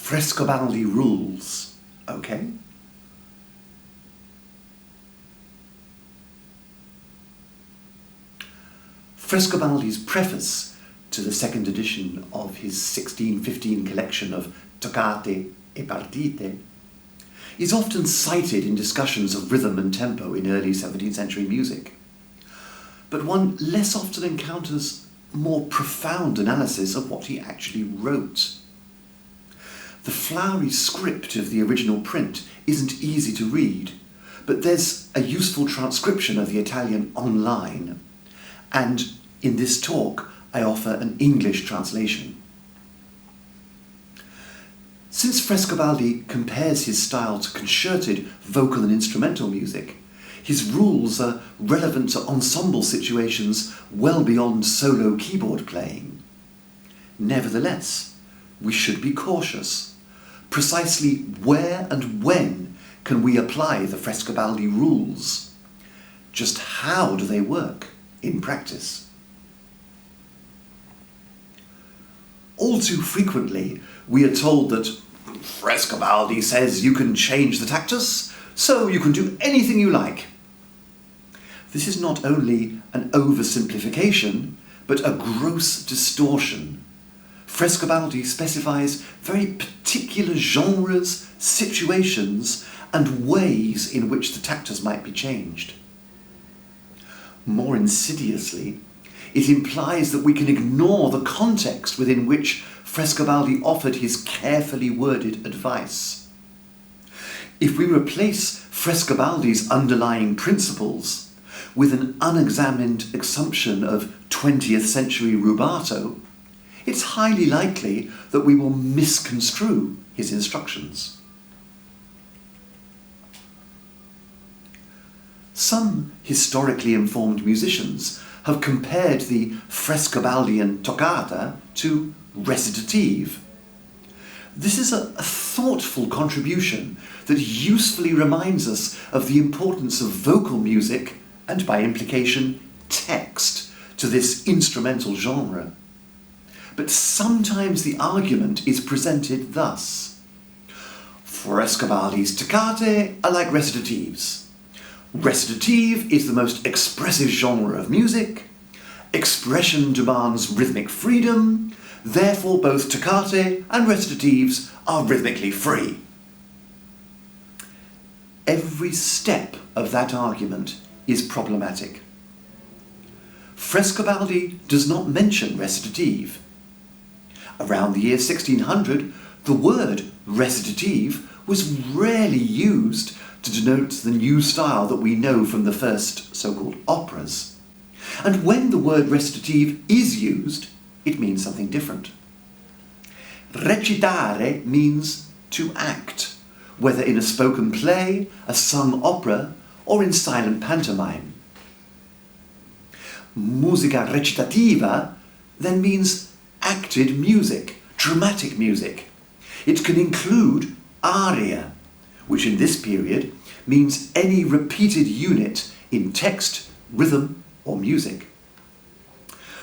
Frescobaldi Rules, okay? Frescobaldi's preface to the second edition of his 1615 collection of Toccate Partite is often cited in discussions of rhythm and tempo in early 17th century music. But one less often encounters more profound analysis of what he actually wrote. The flowery script of the original print isn't easy to read, but there's a useful transcription of the Italian online, and in this talk I offer an English translation. Since Frescobaldi compares his style to concerted vocal and instrumental music, his rules are relevant to ensemble situations well beyond solo keyboard playing. Nevertheless, we should be cautious. Precisely where and when can we apply the Frescobaldi rules? Just how do they work in practice? All too frequently, we are told that Frescobaldi says you can change the tactus, so you can do anything you like. This is not only an oversimplification, but a gross distortion. Frescobaldi specifies very particular genres, situations, and ways in which the tactus might be changed. More insidiously, it implies that we can ignore the context within which Frescobaldi offered his carefully worded advice. If we replace Frescobaldi's underlying principles with an unexamined assumption of 20th century rubato, it's highly likely that we will misconstrue his instructions. Some historically informed musicians have compared the Frescobaldian toccata to recitative. This is a thoughtful contribution that usefully reminds us of the importance of vocal music, and by implication, text, to this instrumental genre. But sometimes the argument is presented thus. Frescobaldi's toccate are like recitatives. Recitative is the most expressive genre of music. Expression demands rhythmic freedom. Therefore, both toccate and recitatives are rhythmically free. Every step of that argument is problematic. Frescobaldi does not mention recitative. Around the year 1600, the word recitative was rarely used to denote the new style that we know from the first so-called operas. And when the word recitative is used, it means something different. Recitare means to act, whether in a spoken play, a sung opera, or in silent pantomime. Musica recitativa then means acted music, dramatic music. It can include aria, which in this period means any repeated unit in text, rhythm, or music.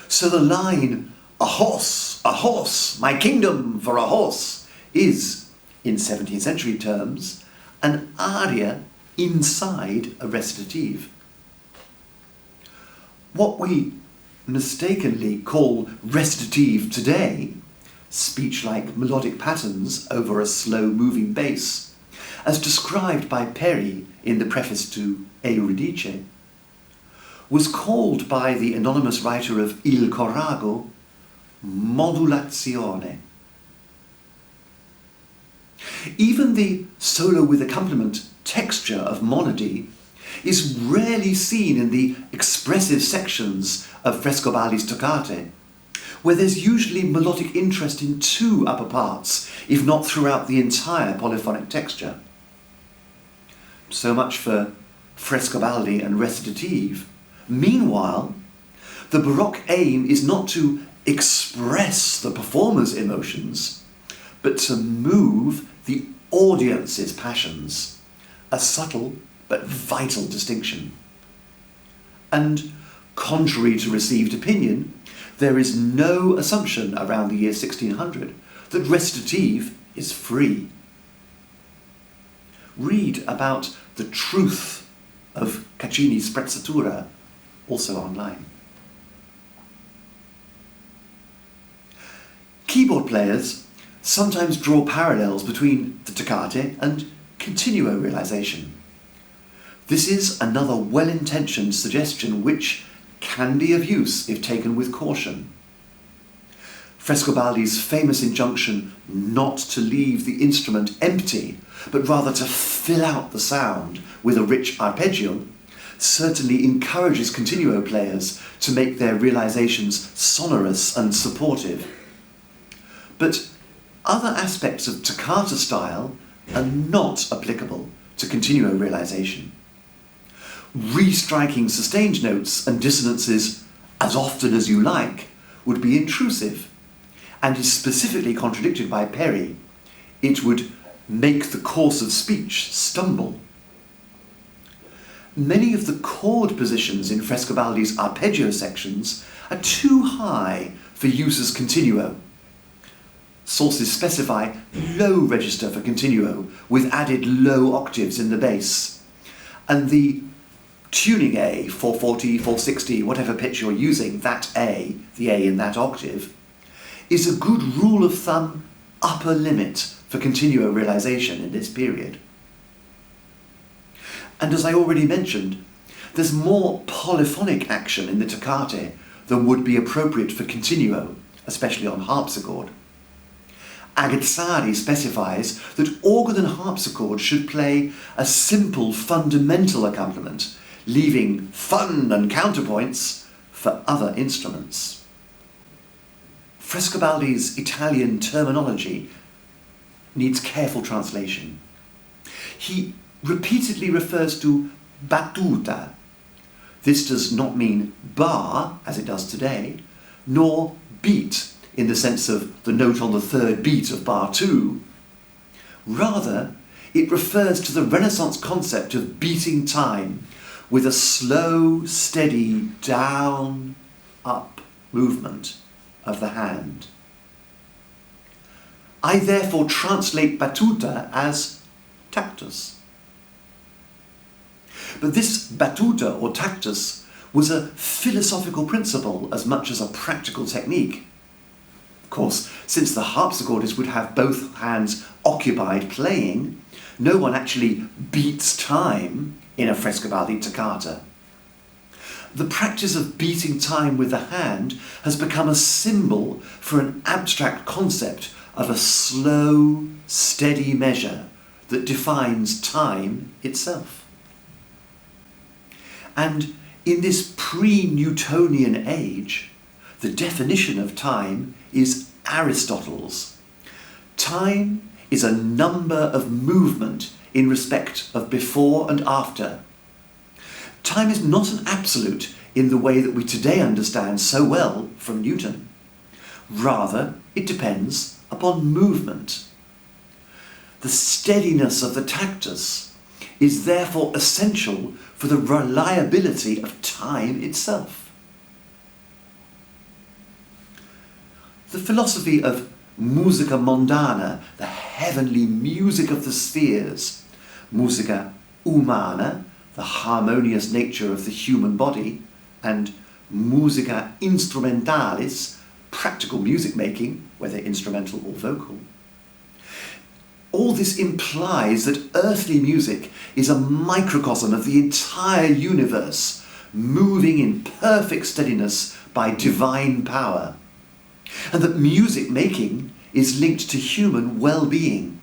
So the line, a horse, my kingdom for a horse, is, in 17th century terms, an aria inside a recitative. What we mistakenly call recitative today, speech-like melodic patterns over a slow-moving bass, as described by Perry in the preface to Euridice, was called by the anonymous writer of Il Corago modulazione. Even the solo with accompaniment texture of monody is rarely seen in the expressive sections of Frescobaldi's toccate, where there's usually melodic interest in two upper parts, if not throughout the entire polyphonic texture. So much for Frescobaldi and recitative. Meanwhile, the Baroque aim is not to express the performer's emotions, but to move the audience's passions, a subtle but vital distinction. And contrary to received opinion, there is no assumption around the year 1600 that recitative is free. Read about the truth of Caccini's sprezzatura, also online. Keyboard players sometimes draw parallels between the toccate and continuo realization. This is another well-intentioned suggestion which can be of use if taken with caution. Frescobaldi's famous injunction not to leave the instrument empty, but rather to fill out the sound with a rich arpeggio, certainly encourages continuo players to make their realizations sonorous and supportive. But other aspects of toccata style are not applicable to continuo realization. Restriking sustained notes and dissonances as often as you like would be intrusive, and is specifically contradicted by Peri. It would make the course of speech stumble. Many of the chord positions in Frescobaldi's arpeggio sections are too high for use as continuo. Sources specify low register for continuo with added low octaves in the bass, and the tuning A, 440, 460, whatever pitch you're using, that A, the A in that octave, is a good rule of thumb upper limit for continuo realization in this period. And as I already mentioned, there's more polyphonic action in the toccate than would be appropriate for continuo, especially on harpsichord. Agazzari specifies that organ and harpsichord should play a simple fundamental accompaniment, leaving fun and counterpoints for other instruments. Frescobaldi's Italian terminology needs careful translation. He repeatedly refers to battuta. This does not mean bar, as it does today, nor beat, in the sense of the note on the third beat of bar 2. Rather, it refers to the Renaissance concept of beating time with a slow, steady down-up movement of the hand. I therefore translate battuta as tactus. But this battuta or tactus was a philosophical principle as much as a practical technique. Of course, since the harpsichordist would have both hands occupied playing, no one actually beats time in a Frescobaldi toccata. The practice of beating time with the hand has become a symbol for an abstract concept of a slow, steady measure that defines time itself. And in this pre-Newtonian age, the definition of time is Aristotle's. Time is a number of movement in respect of before and after. Time is not an absolute in the way that we today understand so well from Newton. Rather, it depends upon movement. The steadiness of the tactus is therefore essential for the reliability of time itself. The philosophy of musica mondana, the heavenly music of the spheres, musica umana, the harmonious nature of the human body, and musica instrumentalis, practical music making, whether instrumental or vocal. All this implies that earthly music is a microcosm of the entire universe, moving in perfect steadiness by divine power, and that music making is linked to human well-being.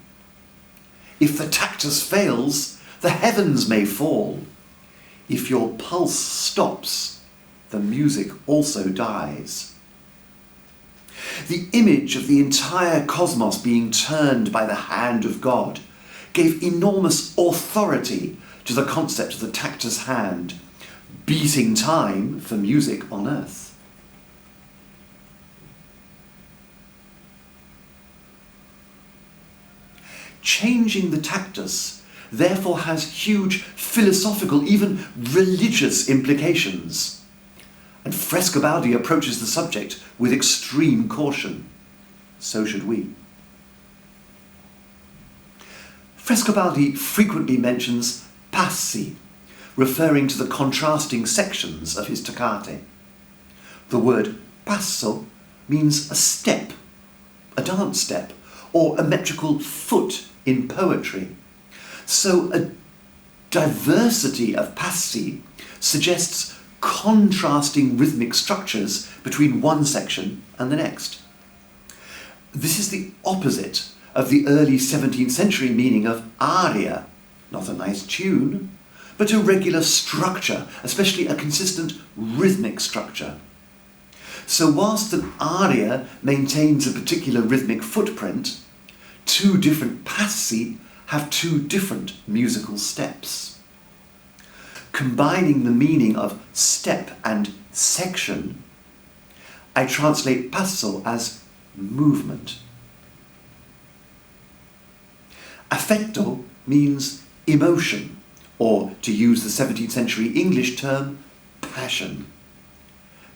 If the tactus fails, the heavens may fall. If your pulse stops, the music also dies. The image of the entire cosmos being turned by the hand of God gave enormous authority to the concept of the tactus hand, beating time for music on earth. Changing the tactus therefore has huge philosophical, even religious implications. And Frescobaldi approaches the subject with extreme caution. So should we. Frescobaldi frequently mentions passi, referring to the contrasting sections of his toccate. The word passo means a step, a dance step, or a metrical foot in poetry. So a diversity of passi suggests contrasting rhythmic structures between one section and the next. This is the opposite of the early 17th century meaning of aria, not a nice tune, but a regular structure, especially a consistent rhythmic structure. So whilst an aria maintains a particular rhythmic footprint, two different passi have two different musical steps. Combining the meaning of step and section, I translate passo as movement. Affetto means emotion, or to use the 17th century English term, passion.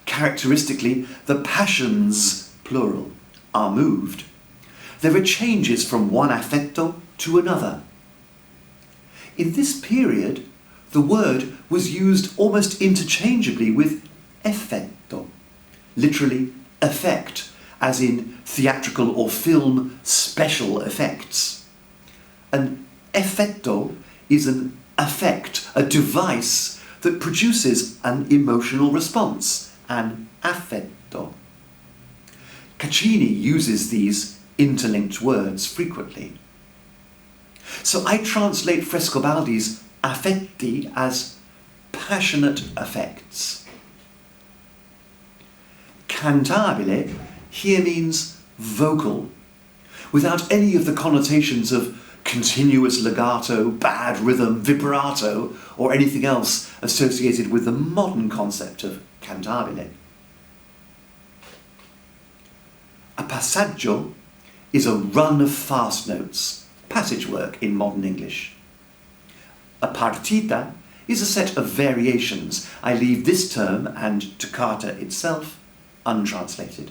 Characteristically, the passions, plural, are moved. There are changes from one affetto to another. In this period, the word was used almost interchangeably with effetto, literally effect, as in theatrical or film special effects. An effetto is an effect, a device that produces an emotional response, an affetto. Caccini uses these interlinked words frequently. So I translate Frescobaldi's affetti as passionate affects. Cantabile here means vocal, without any of the connotations of continuous legato, bad rhythm, vibrato, or anything else associated with the modern concept of cantabile. A passaggio is a run of fast notes, passage work in modern English. A partita is a set of variations. I leave this term and toccata itself untranslated.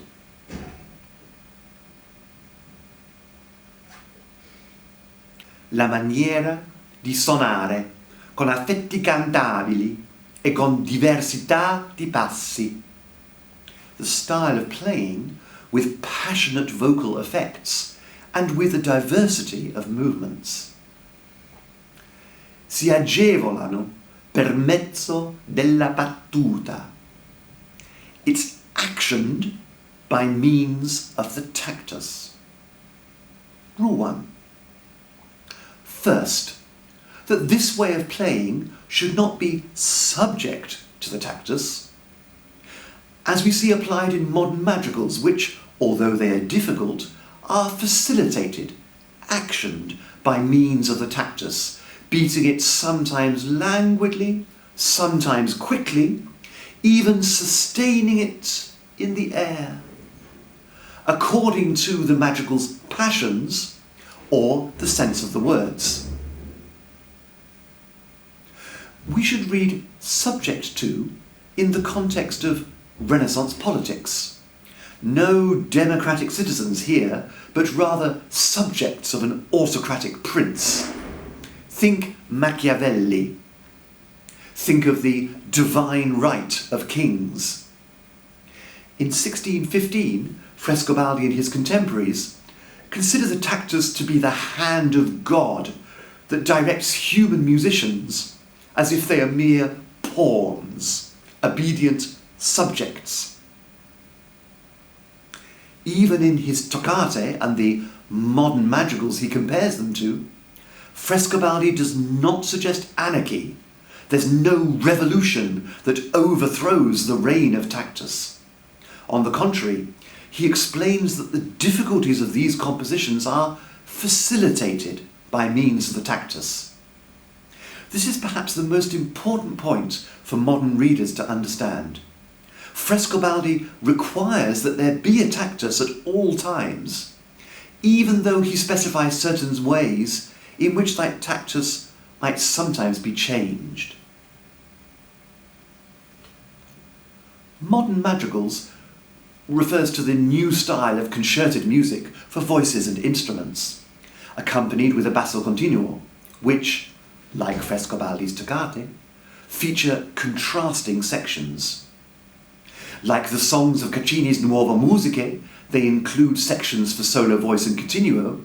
La maniera di suonare con affetti cantabili e con diversità di passi. The style of playing with passionate vocal effects and with a diversity of movements. Si agevolano per mezzo della battuta. It's actioned by means of the tactus. Rule 1. First, that this way of playing should not be subject to the tactus, as we see applied in modern madrigals, which, although they are difficult, are facilitated, actioned by means of the tactus, beating it sometimes languidly, sometimes quickly, even sustaining it in the air, according to the madrigal's passions or the sense of the words. We should read subject to in the context of Renaissance politics. No democratic citizens here, but rather subjects of an autocratic prince. Think Machiavelli. Think of the divine right of kings. In 1615, Frescobaldi and his contemporaries consider the tactus to be the hand of God that directs human musicians as if they are mere pawns, obedient subjects. Even in his toccate and the modern madrigals he compares them to, Frescobaldi does not suggest anarchy. There's no revolution that overthrows the reign of tactus. On the contrary, he explains that the difficulties of these compositions are facilitated by means of the tactus. This is perhaps the most important point for modern readers to understand. Frescobaldi requires that there be a tactus at all times, even though he specifies certain ways in which that tactus might sometimes be changed. Modern madrigals refers to the new style of concerted music for voices and instruments, accompanied with a basso continuo, which, like Frescobaldi's Toccate, feature contrasting sections. Like the songs of Caccini's Nuove Musiche, they include sections for solo voice and continuo,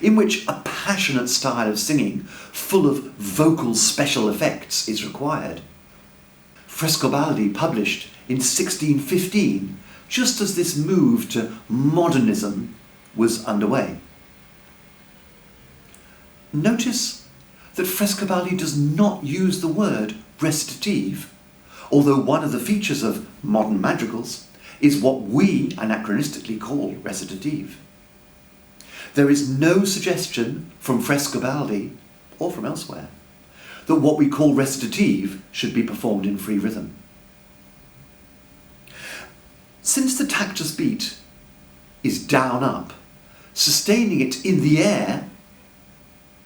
in which a passionate style of singing, full of vocal special effects, is required. Frescobaldi published in 1615, just as this move to modernism was underway. Notice that Frescobaldi does not use the word recitative, although one of the features of modern madrigals is what we anachronistically call recitative. There is no suggestion from Frescobaldi, or from elsewhere, that what we call recitative should be performed in free rhythm. Since the tactus beat is down-up, sustaining it in the air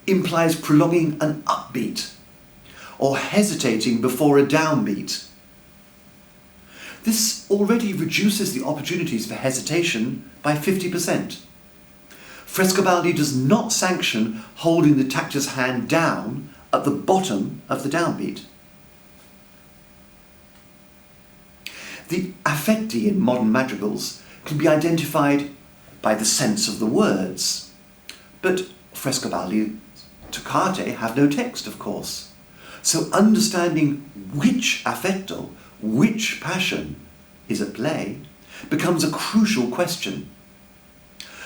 implies prolonging an upbeat, or hesitating before a downbeat. This already reduces the opportunities for hesitation by 50%. Frescobaldi does not sanction holding the tactus hand down at the bottom of the downbeat. The affetti in modern madrigals can be identified by the sense of the words, but Frescobaldi's Toccate have no text, of course. So understanding which affetto, which passion, is at play becomes a crucial question.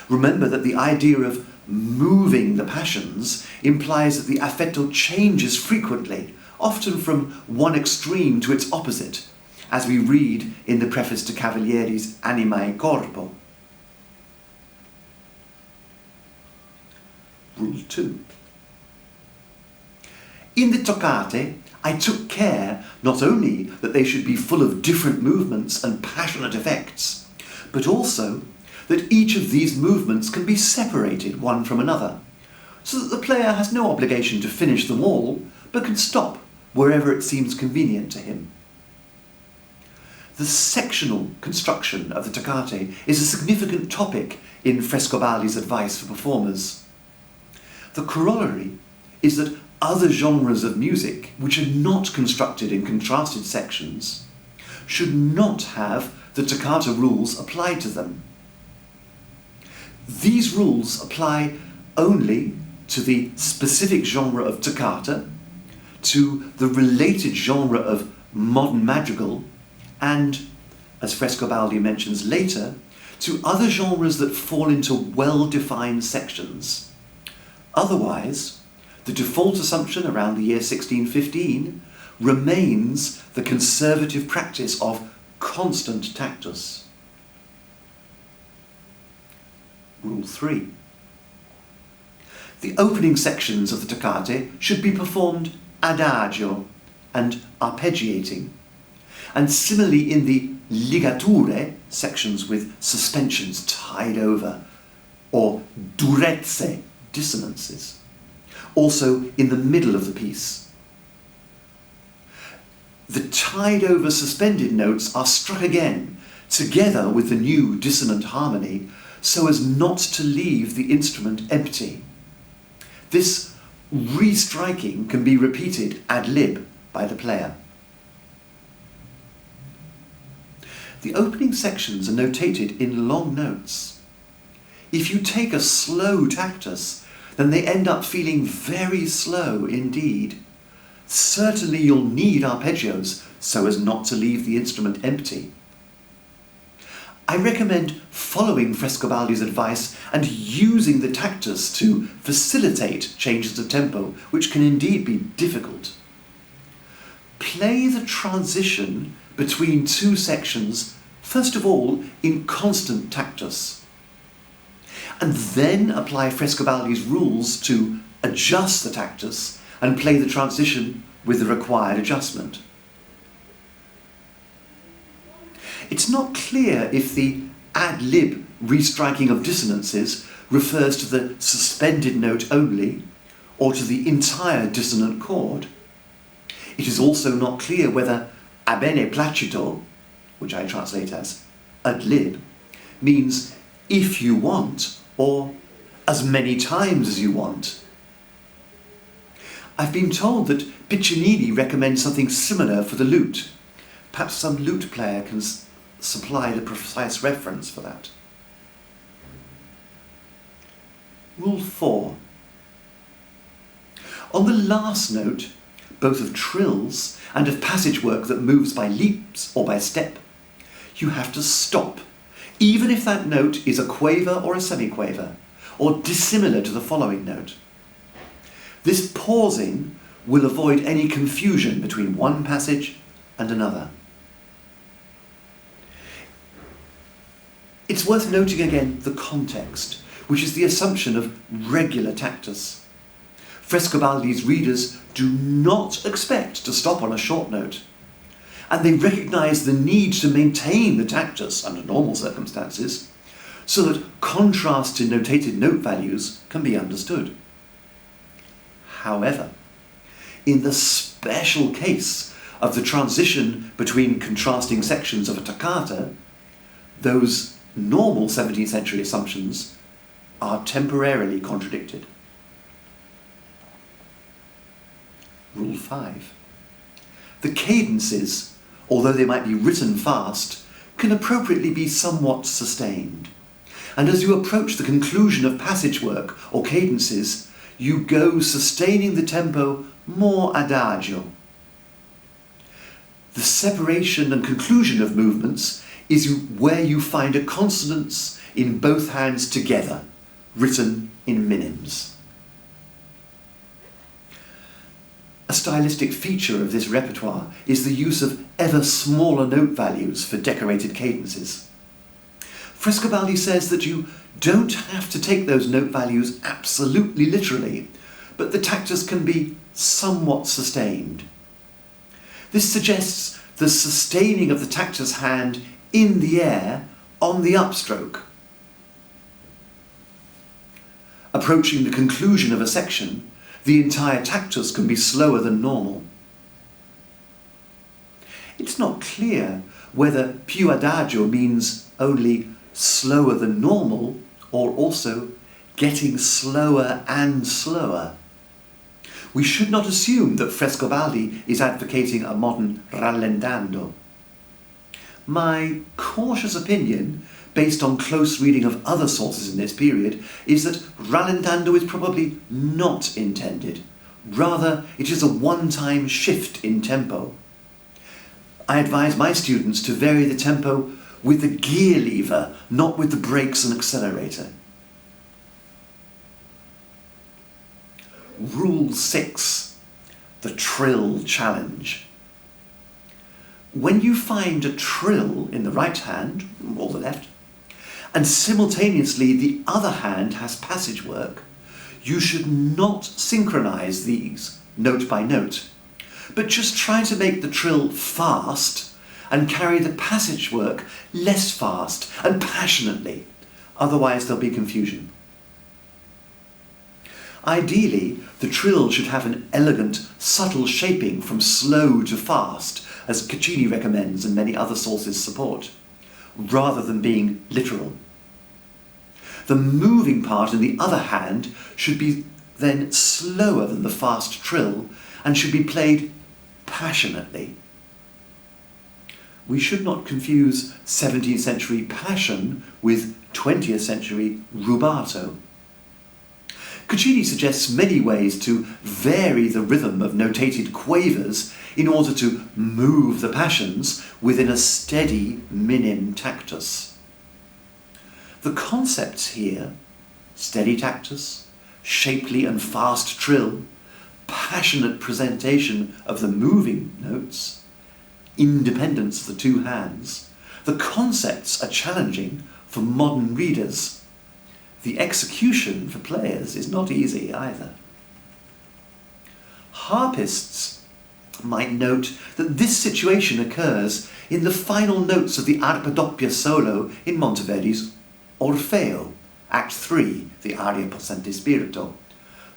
Remember that the idea of moving the passions implies that the affetto changes frequently, often from one extreme to its opposite, as we read in the preface to Cavalieri's Anima e Corpo. Rule 2. In the Toccate, I took care not only that they should be full of different movements and passionate effects, but also that each of these movements can be separated one from another, so that the player has no obligation to finish them all, but can stop wherever it seems convenient to him. The sectional construction of the Toccate is a significant topic in Frescobaldi's advice for performers. The corollary is that other genres of music, which are not constructed in contrasted sections, should not have the toccata rules applied to them. These rules apply only to the specific genre of toccata, to the related genre of modern madrigal, and, as Frescobaldi mentions later, to other genres that fall into well-defined sections. Otherwise, the default assumption around the year 1615 remains the conservative practice of constant tactus. Rule 3. The opening sections of the Toccate should be performed adagio and arpeggiating, and similarly in the ligature, sections with suspensions tied over, or durezze, dissonances, also in the middle of the piece. The tied over suspended notes are struck again, together with the new dissonant harmony, so as not to leave the instrument empty. This restriking can be repeated ad lib by the player. The opening sections are notated in long notes. If you take a slow tactus, then they end up feeling very slow indeed. Certainly you'll need arpeggios so as not to leave the instrument empty. I recommend following Frescobaldi's advice and using the tactus to facilitate changes of tempo, which can indeed be difficult. Play the transition between two sections, first of all in constant tactus, and then apply Frescobaldi's rules to adjust the tactus and play the transition with the required adjustment. It's not clear if the ad lib restriking of dissonances refers to the suspended note only or to the entire dissonant chord. It is also not clear whether a bene placito, which I translate as ad lib, means if you want, or as many times as you want. I've been told that Piccinini recommends something similar for the lute. Perhaps some lute player can supply the precise reference for that. Rule 4. On the last note, both of trills and of passage work that moves by leaps or by step, you have to stop, even if that note is a quaver or a semiquaver, or dissimilar to the following note. This pausing will avoid any confusion between one passage and another. It's worth noting again the context, which is the assumption of regular tactus. Frescobaldi's readers do not expect to stop on a short note, and they recognise the need to maintain the tactus under normal circumstances, so that contrast in notated note values can be understood. However, in the special case of the transition between contrasting sections of a toccata, those normal 17th century assumptions are temporarily contradicted. Rule 5. The cadences, although they might be written fast, can appropriately be somewhat sustained. And as you approach the conclusion of passage work or cadences, you go sustaining the tempo more adagio. The separation and conclusion of movements is where you find a consonance in both hands together, written in minims. A stylistic feature of this repertoire is the use of ever smaller note values for decorated cadences. Frescobaldi says that you don't have to take those note values absolutely literally, but the tactus can be somewhat sustained. This suggests the sustaining of the tactus hand in the air on the upstroke. Approaching the conclusion of a section, the entire tactus can be slower than normal. It's not clear whether più adagio means only slower than normal or also getting slower and slower. We should not assume that Frescobaldi is advocating a modern rallentando. My cautious opinion, based on close reading of other sources in this period, is that rallentando is probably not intended. Rather, it is a one-time shift in tempo. I advise my students to vary the tempo with the gear lever, not with the brakes and accelerator. Rule 6. The trill challenge. When you find a trill in the right hand, or the left, and simultaneously the other hand has passage work, you should not synchronise these note by note, but just try to make the trill fast and carry the passage work less fast and passionately, otherwise there'll be confusion. Ideally, the trill should have an elegant, subtle shaping from slow to fast, as Caccini recommends and many other sources support, rather than being literal. The moving part in the other hand should be then slower than the fast trill and should be played passionately. We should not confuse 17th century passion with 20th century rubato. Caccini suggests many ways to vary the rhythm of notated quavers in order to move the passions within a steady minim tactus. The concepts here, steady tactus, shapely and fast trill, passionate presentation of the moving notes, independence of the two hands, the concepts are challenging for modern readers. The execution for players is not easy either. Harpists might note that this situation occurs in the final notes of the arpa doppia solo in Monteverdi's Orfeo, Act 3, the aria possente spirito.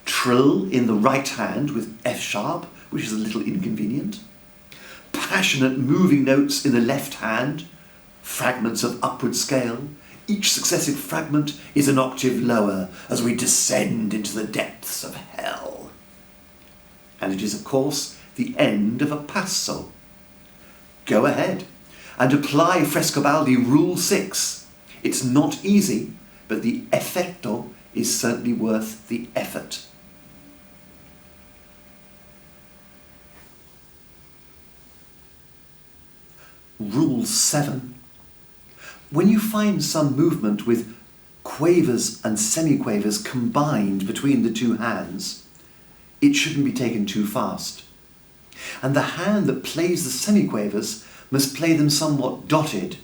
Trill in the right hand with F sharp, which is a little inconvenient. Passionate moving notes in the left hand, fragments of upward scale, Each successive fragment is an octave lower as we descend into the depths of hell. And it is, of course, the end of a passo. Go ahead and apply Frescobaldi Rule 6. It's not easy, but the effetto is certainly worth the effort. Rule 7. When you find some movement with quavers and semiquavers combined between the two hands, it shouldn't be taken too fast. And the hand that plays the semiquavers must play them somewhat dotted.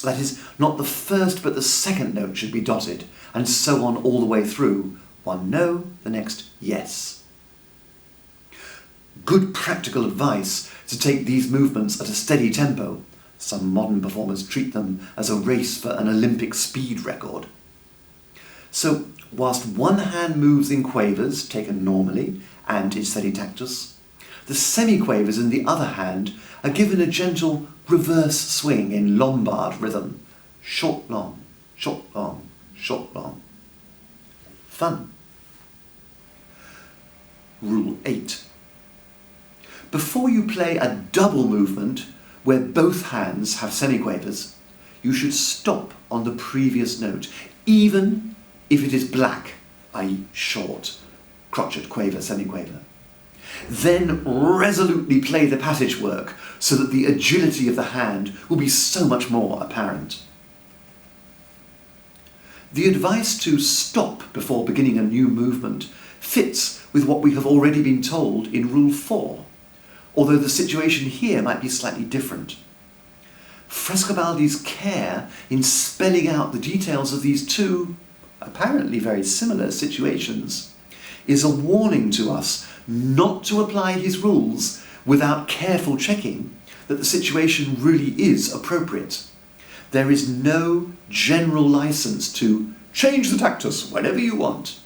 That is, not the first but the second note should be dotted, and so on all the way through. One no, the next yes. Good practical advice to take these movements at a steady tempo. Some modern performers treat them as a race for an Olympic speed record. So, whilst one hand moves in quavers, taken normally, and in steady tactus, the semiquavers in the other hand are given a gentle reverse swing in Lombard rhythm. Short, long, short, long, short, long. Fun. Rule 8. Before you play a double movement where both hands have semiquavers, you should stop on the previous note, even if it is black, i.e. short, crotchet, quaver, semiquaver. Then resolutely play the passage work so that the agility of the hand will be so much more apparent. The advice to stop before beginning a new movement fits with what we have already been told in Rule 4, although the situation here might be slightly different. Frescobaldi's care in spelling out the details of these two, apparently very similar situations, is a warning to us not to apply his rules without careful checking that the situation really is appropriate. There is no general license to change the tactus whenever you want.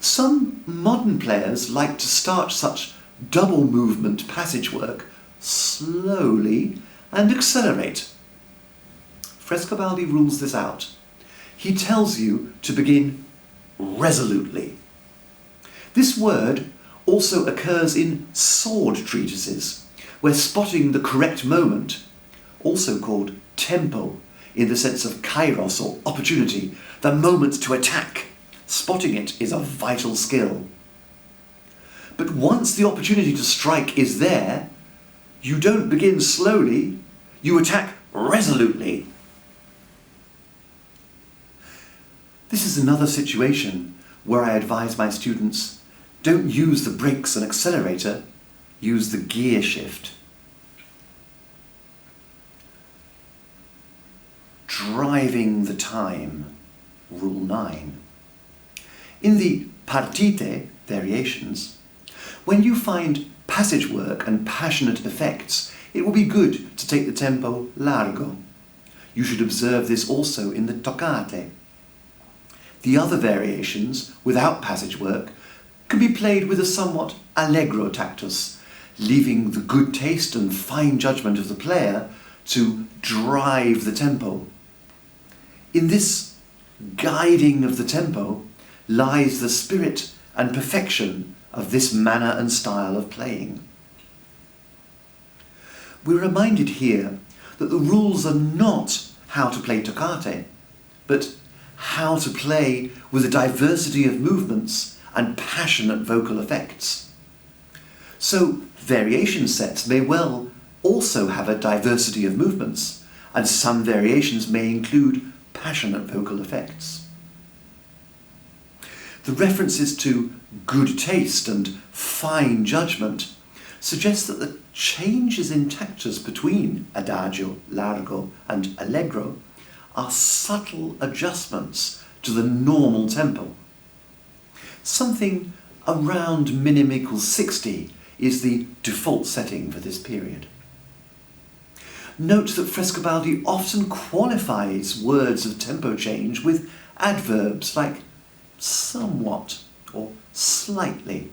Some modern players like to start such double movement passage work slowly and accelerate. Frescobaldi rules this out. He tells you to begin resolutely. This word also occurs in sword treatises, where spotting the correct moment, also called tempo, in the sense of kairos or opportunity, the moment to attack, spotting it is a vital skill. But once the opportunity to strike is there, you don't begin slowly, you attack resolutely. This is another situation where I advise my students, don't use the brakes and accelerator, use the gear shift. Driving the time, Rule 9. In the partite variations, when you find passage work and passionate effects, it will be good to take the tempo largo. You should observe this also in the toccate. The other variations, without passage work, can be played with a somewhat allegro tactus, leaving the good taste and fine judgment of the player to drive the tempo. In this guiding of the tempo lies the spirit and perfection of this manner and style of playing. We're reminded here that the rules are not how to play toccate, but how to play with a diversity of movements and passionate vocal effects. So variation sets may well also have a diversity of movements, and some variations may include passionate vocal effects. The references to good taste and fine judgment suggest that the changes in tactus between adagio, largo and allegro are subtle adjustments to the normal tempo. Something around minim equals 60 is the default setting for this period. Note that Frescobaldi often qualifies words of tempo change with adverbs like somewhat or slightly.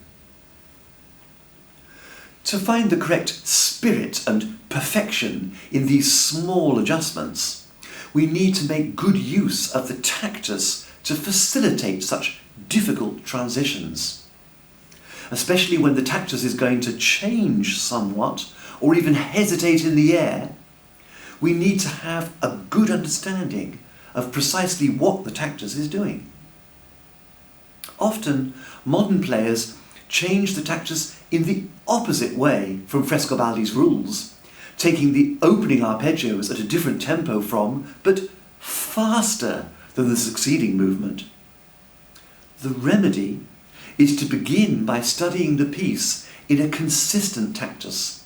To find the correct spirit and perfection in these small adjustments, we need to make good use of the tactus to facilitate such difficult transitions. Especially when the tactus is going to change somewhat or even hesitate in the air, we need to have a good understanding of precisely what the tactus is doing. Often, modern players change the tactus in the opposite way from Frescobaldi's rules, taking the opening arpeggios at a different tempo from, but faster than the succeeding movement. The remedy is to begin by studying the piece in a consistent tactus,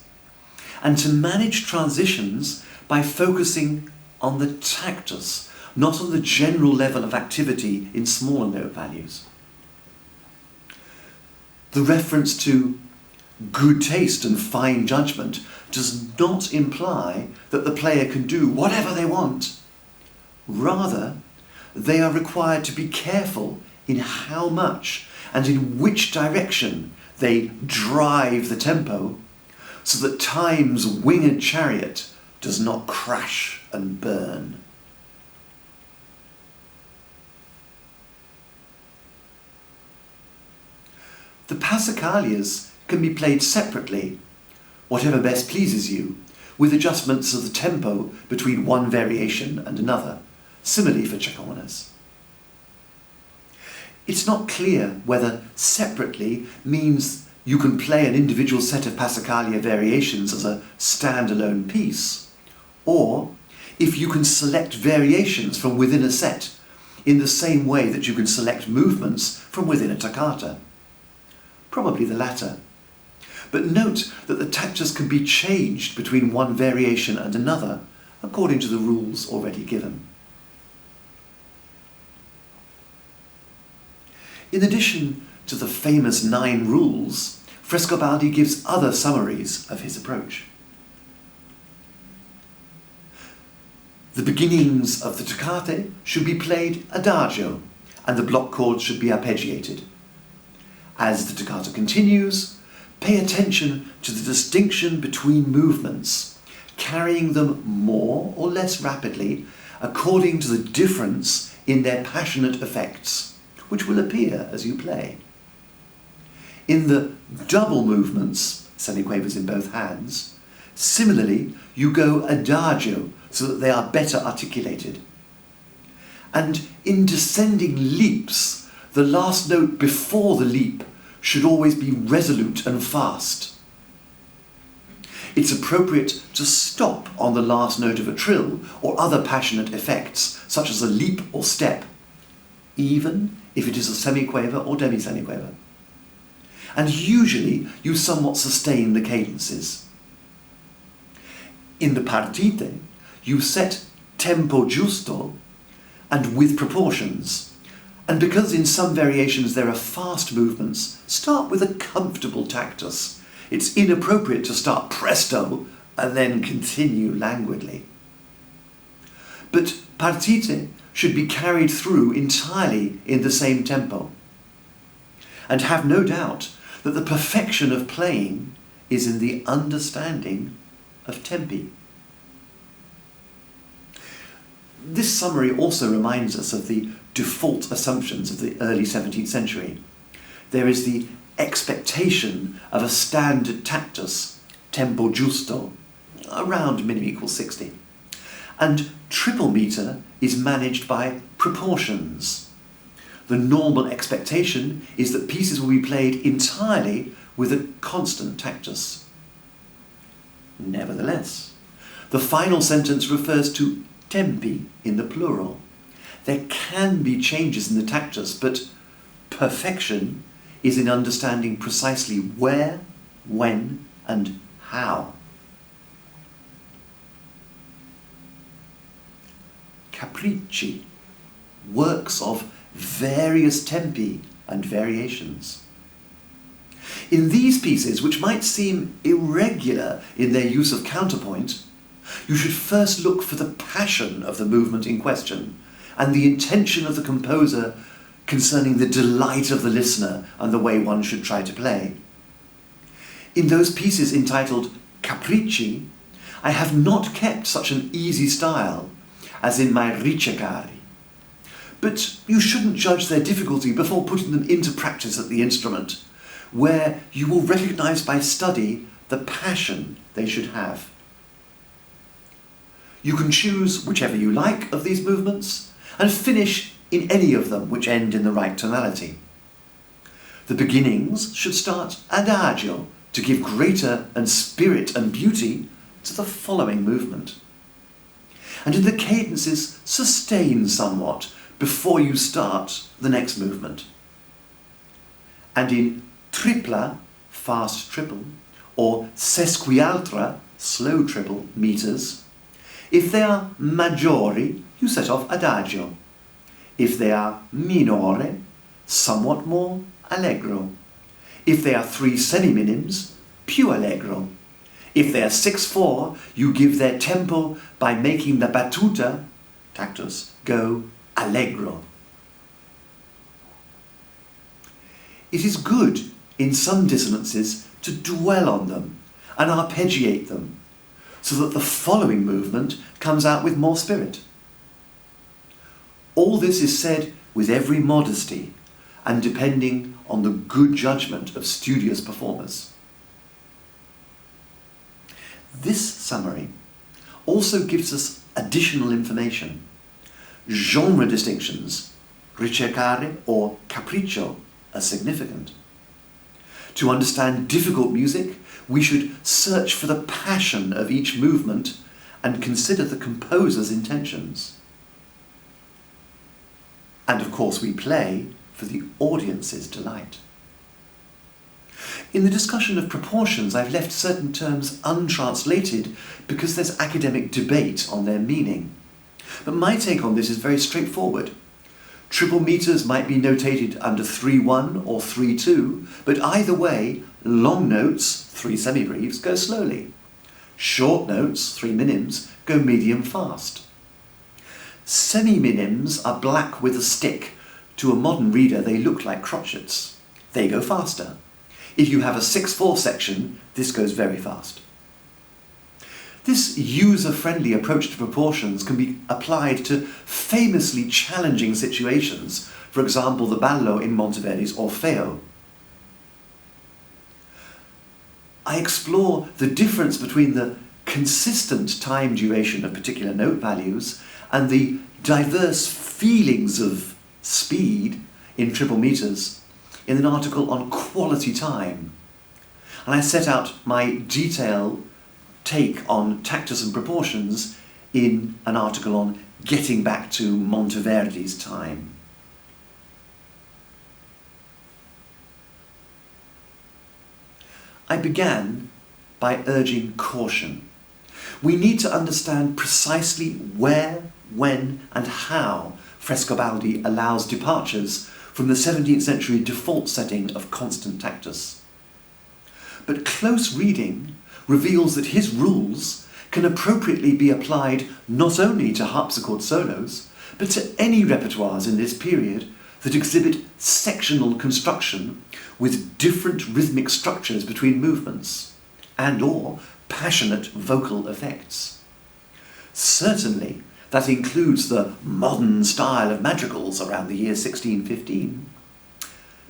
and to manage transitions by focusing on the tactus, not on the general level of activity in smaller note values. The reference to good taste and fine judgment does not imply that the player can do whatever they want. Rather, they are required to be careful in how much and in which direction they drive the tempo, so that time's winged chariot does not crash and burn. The passacalias can be played separately, whatever best pleases you, with adjustments of the tempo between one variation and another, similarly for chaconas. It's not clear whether separately means you can play an individual set of passacalia variations as a standalone piece, or if you can select variations from within a set in the same way that you can select movements from within a toccata. Probably the latter. But note that the tactus can be changed between one variation and another according to the rules already given. In addition to the famous 9 rules, Frescobaldi gives other summaries of his approach. The beginnings of the toccate should be played adagio, and the block chords should be arpeggiated. As the toccata continues, pay attention to the distinction between movements, carrying them more or less rapidly according to the difference in their passionate effects, which will appear as you play. In the double movements, semiquavers in both hands, similarly you go adagio so that they are better articulated. And in descending leaps, the last note before the leap should always be resolute and fast. It's appropriate to stop on the last note of a trill or other passionate effects, such as a leap or step, even if it is a semiquaver or demi-semiquaver. And usually you somewhat sustain the cadences. In the partite, you set tempo giusto and with proportions. And because in some variations there are fast movements, start with a comfortable tactus. It's inappropriate to start presto and then continue languidly. But partite should be carried through entirely in the same tempo. And have no doubt that the perfection of playing is in the understanding of tempi. This summary also reminds us of the default assumptions of the early 17th century. There is the expectation of a standard tactus, tempo giusto, around minim equals 60. And triple meter is managed by proportions. The normal expectation is that pieces will be played entirely with a constant tactus. Nevertheless, the final sentence refers to tempi in the plural. There can be changes in the tactus, but perfection is in understanding precisely where, when, and how. Capricci, works of various tempi and variations. In these pieces, which might seem irregular in their use of counterpoint, you should first look for the passion of the movement in question and the intention of the composer concerning the delight of the listener and the way one should try to play. In those pieces entitled Capricci, I have not kept such an easy style, as in my ricercare. But you shouldn't judge their difficulty before putting them into practice at the instrument, where you will recognise by study the passion they should have. You can choose whichever you like of these movements and finish in any of them which end in the right tonality. The beginnings should start adagio to give greater and spirit and beauty to the following movement. And in the cadences, sustain somewhat before you start the next movement. And in tripla, fast triple, or sesquialtra, slow triple, meters, if they are maggiori, you set off adagio. If they are minore, somewhat more allegro. If they are 3 semiminims, più allegro. If they are 6/4, you give their tempo by making the battuta, tactus, go allegro. It is good in some dissonances to dwell on them and arpeggiate them, so that the following movement comes out with more spirit. All this is said with every modesty and depending on the good judgment of studious performers. This summary also gives us additional information. Genre distinctions, ricercare or capriccio, are significant. To understand difficult music, we should search for the passion of each movement and consider the composer's intentions. And of course we play for the audience's delight. In the discussion of proportions, I've left certain terms untranslated because there's academic debate on their meaning. But my take on this is very straightforward. Triple meters might be notated under 3/1 or 3/2, but either way, long notes, 3 semibreves, go slowly. Short notes, 3 minims, go medium fast. Semi-minims are black with a stick. To a modern reader, they look like crotchets. They go faster. If you have a 6/4 section, this goes very fast. This user-friendly approach to proportions can be applied to famously challenging situations, for example the ballo in Monteverdi's Orfeo. I explore the difference between the consistent time duration of particular note values and the diverse feelings of speed in triple meters in an article on quality time. And I set out my detailed take on tactus and proportions in an article on getting back to Monteverdi's time. I began by urging caution. We need to understand precisely where, when and how Frescobaldi allows departures from the 17th century default setting of constant tactus. But close reading reveals that his rules can appropriately be applied not only to harpsichord solos, but to any repertoires in this period that exhibit sectional construction with different rhythmic structures between movements and/or passionate vocal effects. Certainly, that includes the modern style of madrigals around the year 1615,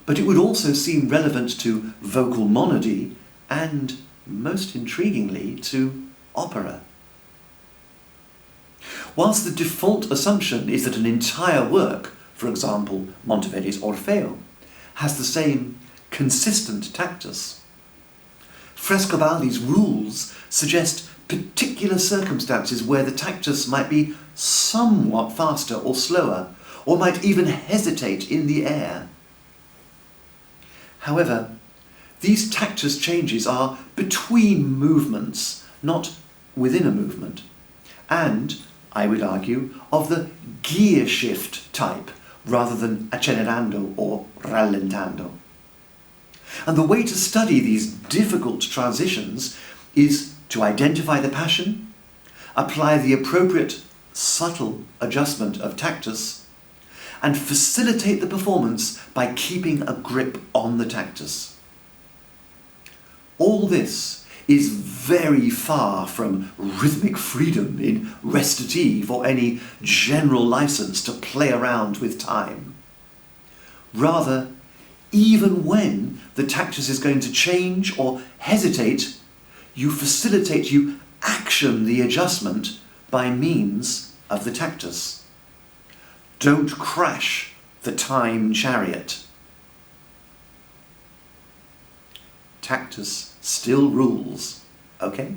but it would also seem relevant to vocal monody and, most intriguingly, to opera. Whilst the default assumption is that an entire work, for example Monteverdi's Orfeo, has the same consistent tactus, Frescobaldi's rules suggest particular circumstances where the tactus might be somewhat faster or slower, or might even hesitate in the air. However, these tactus changes are between movements, not within a movement, and, I would argue, of the gear shift type rather than accelerando or rallentando. And the way to study these difficult transitions is to identify the passion, apply the appropriate subtle adjustment of tactus, and facilitate the performance by keeping a grip on the tactus. All this is very far from rhythmic freedom in recitative or any general license to play around with time. Rather, even when the tactus is going to change or hesitate, you action the adjustment by means of the tactus. Don't crash the time chariot. Tactus still rules, okay?